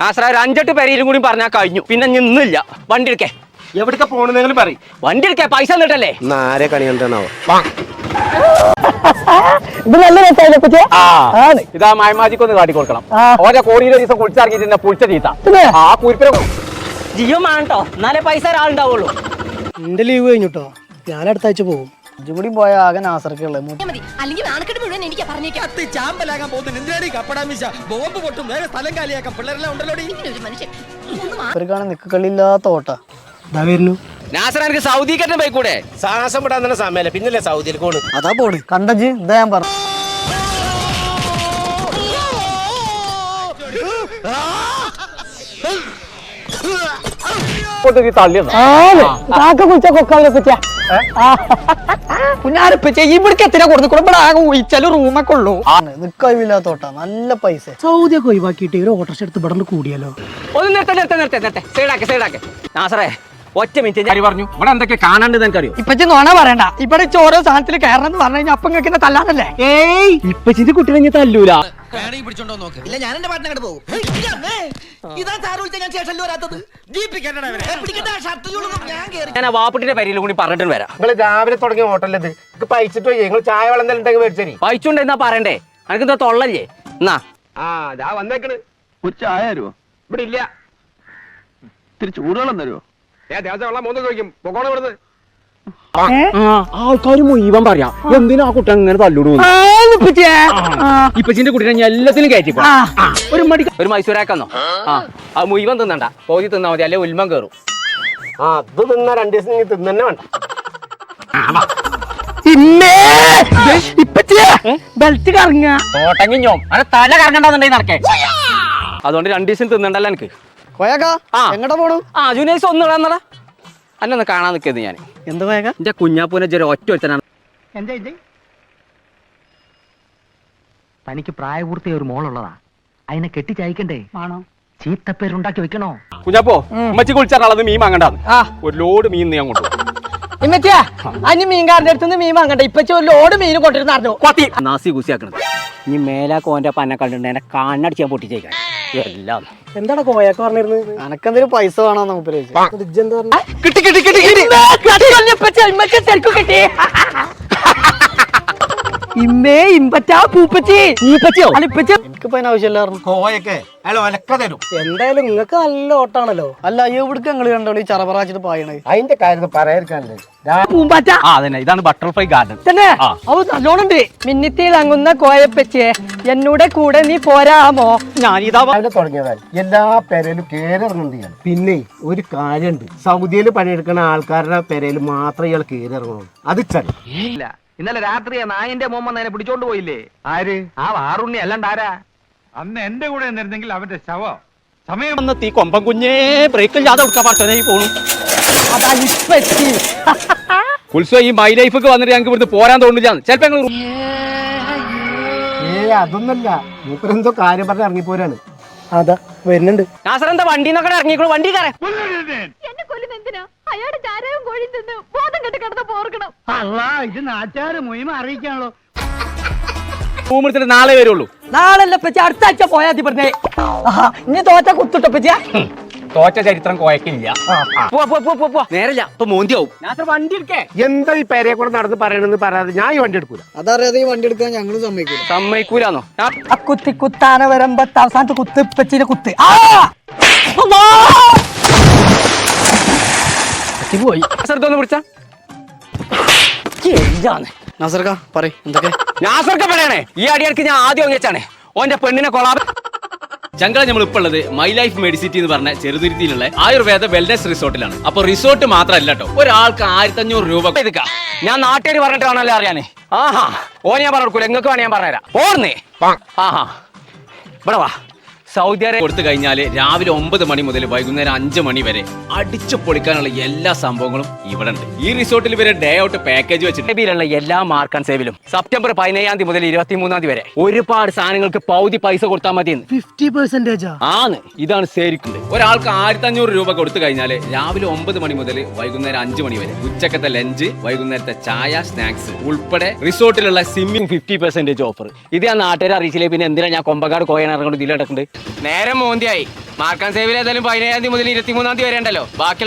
നാസറ ഒരു 5-8 പേരും കൂടി പറഞ്ഞാൽ കഴിഞ്ഞു. പിന്നെ നിന്നില്ല. വണ്ടി എടുക്കേ. എവിടേക്കാ പോണെന്നെങ്കിലും പറയും. വണ്ടി എടുക്കേ, പൈസ തന്നിട്ടല്ലേ. ആരെ കണി കണ്ടാണാവോ? ഇത് നല്ല രസമായില്ലേ? ഇതാ മായമാജിക്കൊന്ന് കാട്ടി കൊടുക്കണം. ഓരോ കോടിയിൽ ഒരു ദിവസം കുളിച്ചിറങ്ങിയിട്ട് പുളിച്ച ചീത്ത ആ കുരിപ്പിനെ ജിയോ വേണട്ടോ, എന്നാലേ പൈസ ഒരാളുണ്ടാവുള്ളൂ. എന്റെ ലീവ് കഴിഞ്ഞിട്ടോ, ഞാൻ അടുത്ത ആഴ്ച പോകും. ഇജ്ജും കൂടി പോയ ആകെ നാസർക്കുള്ള നിക്കക്കളില്ലാത്ത ഓട്ട ഇതാ വരുന്നു. നാസർ എനിക്ക് സൗദിക്ക് പോയിക്കൂടെ? സാഹസം വിടാൻ തന്നെ സമയമല്ല, പിന്നല്ലേ സൗദിയിൽ പോണ്. അതാ പോണ് കണ്ടജ്. ഇതാ ഞാൻ പറഞ്ഞു. റൂമൊക്കെ ഉള്ളൂ. നിക്കഴിവില്ലാത്തോട്ടാ, നല്ല പൈസ. സൗദിയൊക്കെ ഒഴിവാക്കിയിട്ട് ഒരു ഓട്ടോറിക്ഷ എടുത്ത് ഇവിടെ കൂടിയാലോ? ഒന്ന് നിർത്തേ. സൈഡാക്കെ. നാസറേ ഒറ്റ മിനിറ്റ് പറഞ്ഞു. ഇവിടെ എന്തൊക്കെ കാണാണ്ട് എനിക്കറിയോ? ഇപ്പച്ചി നോണ പറയണ്ട. ഇവിടെ ഓരോ സാധനത്തിൽ കയറണം എന്ന് പറഞ്ഞു കഴിഞ്ഞാൽ അപ്പം കേൾക്കുന്ന തല്ലാനല്ലേ? ഏയ് ഇപ്പച്ചിന്റെ കുട്ടിനെ തല്ലൂല. ഞാൻ വാപ്പുട്ടിന്റെ പരിയിൽ കൂടി പറഞ്ഞിട്ട് വരാം. നിങ്ങൾ രാവിലെ തുടങ്ങിയ ഹോട്ടലിൽ ഇത് പൈച്ചിട്ട് പോയി. നിങ്ങൾ ചായ വെള്ളം എന്തെങ്കിലും ഉണ്ടെങ്കിൽ മേടിച്ചേരി. പൈച്ചുണ്ട് എന്നാ പറയണ്ടേ? എനിക്ക് എന്താ തൊള്ളല്ലേ എന്നാ? വന്നേക്കണ്. ചായ തരുമോ? ഇവിടെ ഇല്ല. ഇത്തിരി ചൂടുവെള്ളം തരുമോ? വെള്ളം മൂന്ന് ചോദിക്കും. പൊക്കോണം ഇവിടുന്ന്. ആൾക്കാർ മുഴുവൻ പറയാം എന്തിനാ ആ കുട്ടി അങ്ങനെ തല്ലൂടൂ. ഇപ്പച്ചിന്റെ കുട്ടീനെ ഞാൻ എല്ലാത്തിനും കയറ്റിപ്പോ. ഒരു മൈസൂരാക്കാന്നോ? ആ മുഴുവൻ തിന്നണ്ട, പോയി തിന്നാ മതി, അല്ലെ ഉൽമം കയറും. അത് തിന്നാ 2 ദിവസം തിന്നെ വേണ്ട. ബെൽറ്റ് കറങ്ങ തോട്ടങ്ങിഞ്ഞോ അങ്ങനെ തല കറങ്ങണ്ടെന്നുണ്ടെങ്കിൽ നടക്കേ. അതുകൊണ്ട് 2 ദിവസം തിന്നണ്ടല്ലോ എനിക്ക്. എങ്ങടാ പോണു? ജൂനിയേഴ്സ് ഒന്ന് ഇടാന്നടാ. അല്ലൊന്ന് കാണാൻ നിൽക്കുന്നത് ഞാൻ. എന്താ പോയക? എന്റെ കുഞ്ഞാപ്പൂനെ ഒറ്റ ഒരുത്തനാണ്. തനിക്ക് പ്രായപൂർത്തിയ ഒരു മോളുള്ളതാ, അതിനെ കെട്ടിച്ചയക്കണ്ടേ? ചീത്തപ്പേരുണ്ടാക്കി വെക്കണോ? കുഞ്ഞാപ്പോ ഉമ്മച്ചി കുളിച്ചാൽ മീൻ വാങ്ങണ്ടാന്ന്. ഒരു ലോഡ് മീൻ ഞാൻ കൊണ്ടുപോകും. ഇമ്മച്ചാ അനി മീൻകാരന്റെ അടുത്ത് മീൻ വാങ്ങണ്ട. ഇപ്പച്ച ഒരു ലോഡ് മീൻ കൊണ്ടിരുന്നു നാസി കുസിയാക്കണത്. ഇനി മേലാക്കോന്റെ പന്നെ കണ്ടിട്ടുണ്ട് എന്നെ കണ്ണടിച്ച് ഞാൻ പൊട്ടിച്ചേക്കാൻ എല്ലാം. എന്താണ് കോയൊക്കെ പറഞ്ഞിരുന്നത്? എനക്കെന്തെങ്കിലും പൈസ വേണോന്ന് മൂപ്പര് ഇമ്മേ ഇമ്പറ്റാ പൂപ്പച്ചി. എനിക്കിപ്പോ ആവശ്യമില്ലായിരുന്നു. കോയൊക്കെ അയാൾ ഒലക്ക തരും. എന്തായാലും നിങ്ങൾക്ക് നല്ല ഓട്ടാണല്ലോ. അല്ല എവിടേക്ക് ഞങ്ങള് കണ്ടോളൂ ഈ ചറപറാച്ചിട്ട് പായണേ? അതിന്റെ കാര്യം പറയാതിരിക്കാനല്ലേ. ഇതാണ് ബട്ടർഫ്ലൈ ഗാർഡൻ. തന്നെ അവ നല്ലോണുണ്ട്. മിന്നിത്തിളങ്ങുന്ന കോയപ്പച്ചേ എന്നോട് കൂടെ നീ പോരാമോ? ഞാനിതാ തുടങ്ങിയതാണ്. എല്ലാ പെരയിലും കേറിറങ്ങുന്നുണ്ട്. പിന്നെ ഒരു കാര്യമുണ്ട്, സൗദിയിൽ പണിയെടുക്കുന്ന ആൾക്കാരുടെ പെരയിൽ മാത്രമേ ഇയാൾ കേറിറങ്ങുള്ളൂ. അത് ഇല്ല, ഇന്നലെ രാത്രി നായന്റെ മോമ്മ നേരെ പിടിച്ചോണ്ട് പോയില്ലേ? ആര്? ആ വാറുണ്ണി അല്ലാണ്ട് ആരാ? അന്ന് എന്റെ കൂടെ നിന്നിരുന്നെങ്കിൽ അവന്റെ ശവം സമയം വന്ന് തീ കൊമ്പൻ കുഞ്ഞേ ബ്രേക്ക് ഇല്ലാതെ കൊടുക്കാൻ പറ്റണേ പോണു. ഉത്സവം ഈ മൈ ലൈഫൊക്കെ വന്നിട്ട് ഞങ്ങൾക്ക് ഇവിടുന്ന് പോരാൻ തോന്നില്ല. ചിലപ്പോ അതൊന്നല്ല, മൂപ്പരെന്തോ കാര്യം പറഞ്ഞ് ഇറങ്ങിപ്പോരാണ്. അതാ വരുന്നുണ്ട്. നാസറെന്താ വണ്ടി നോക്കണ ഇറങ്ങിക്കോളൂ. വണ്ടി കയറാം. ഇത് നാട്ടുകാര് മുഴുവൻ അറിയിക്കാണല്ലോ. റൂമെടുത്തിട്ട് നാളെ വരുള്ളൂ. നാളല്ല പച്ച, അടുത്ത ആഴ്ച പോയാ മതി. പറഞ്ഞേ ഇനി തോറ്റ കുത്തിട്ടോ പച്ച. തോറ്റ ചരിത്രം കോയക്കില്ല. നേരല്ല ഇപ്പൊ മോന്തിയാവും. വണ്ടി എടുക്കേ. എന്താ ഈ പേരയെ കൂടെ നടന്ന് പറയണെന്ന് പറയാതെ ഞാൻ ഈ വണ്ടി എടുക്കൂല. അതറിയാതെ ഈ വണ്ടി എടുക്കാൻ ഞങ്ങള് സമ്മതിക്കൂലാന്നോ? കുത്തി കുത്താന വരുമ്പോ അവസാനത്തെ കുത്ത് പച്ചിന്റെ കുത്ത് പോയി. ഒന്ന് പിടിച്ച നാസർക്ക പറയ് എന്തൊക്കെ? നാസർക്ക പറയണേ. ഈ അടിയർക്ക് ഞാൻ ആദ്യം വെച്ചാണ് ഓന്റെ പെണ്ണിനെ കൊളാബ്. ചങ്കള നമ്മൾ ഇപ്പോൾ ഉള്ളത് മൈ ലൈഫ് മെഡിസിറ്റി എന്ന് പറഞ്ഞ ചെറുതുരുത്തിയിലുള്ള ആയുർവേദ വെൽനസ് റിസോർട്ടിലാണ്. അപ്പൊ റിസോർട്ട് മാത്രമല്ല കേട്ടോ, ഒരാൾക്ക് 1500 രൂപ. ഞാൻ നാട്ടുകാർ പറഞ്ഞിട്ട് വേണമല്ലോ അറിയാനേ. ഓനെ ഞാൻ പറഞ്ഞു കൊടുക്കൂല, നിങ്ങൾക്ക് വേണേ ഞാൻ പറഞ്ഞുതരാം. പോർന്നേ. ഇവിടെ വാ. സൗദി അറേബ്യ കൊടുത്തു കഴിഞ്ഞാൽ രാവിലെ 9 മണി മുതൽ വൈകുന്നേരം 5 മണി വരെ അടിച്ചു പൊളിക്കാനുള്ള എല്ലാ സംഭവങ്ങളും ഇവിടെ ഉണ്ട്. ഈ റിസോർട്ടിൽ വരെ ഡേ ഔട്ട് പാക്കേജ് വെച്ചിട്ടുള്ള എല്ലാ മാർക്ക് ആൻഡ് സേവിലും സെപ്റ്റംബർ 17 മുതൽ 23 വരെ ഒരുപാട് സാധനങ്ങൾക്ക് പൗതി പൈസ കൊടുത്താൽ മതി. 50% ആണ്. ഇതാണ് ശരിക്കും. ഒരാൾക്ക് 1500 രൂപ കൊടുത്തു കഴിഞ്ഞാൽ രാവിലെ 9 മണി മുതൽ വൈകുന്നേരം 5 മണി വരെ ഉച്ചക്കത്തെ ലഞ്ച്, വൈകുന്നേരത്തെ ചായ, സ്നാക്സ് ഉൾപ്പെടെ റിസോർട്ടിലുള്ള സ്വിമ്മിംഗ് 50% ഓഫർ. ഇത് ഞാൻ നാട്ടുകാരെ അറിയിച്ചില്ലേ. പിന്നെ എന്തിനാ ഞാൻ കൊമ്പക്കാട് കോയനാറുകൊണ്ട് ഇതിലടക്കുന്നുണ്ട്. നേരം മോന്തിയായി മാർക്കാൻ സേവിൽ ഏതായാലും 17 മുതൽ 23 വരെ ഉണ്ടല്ലോ ബാക്കിയുള്ള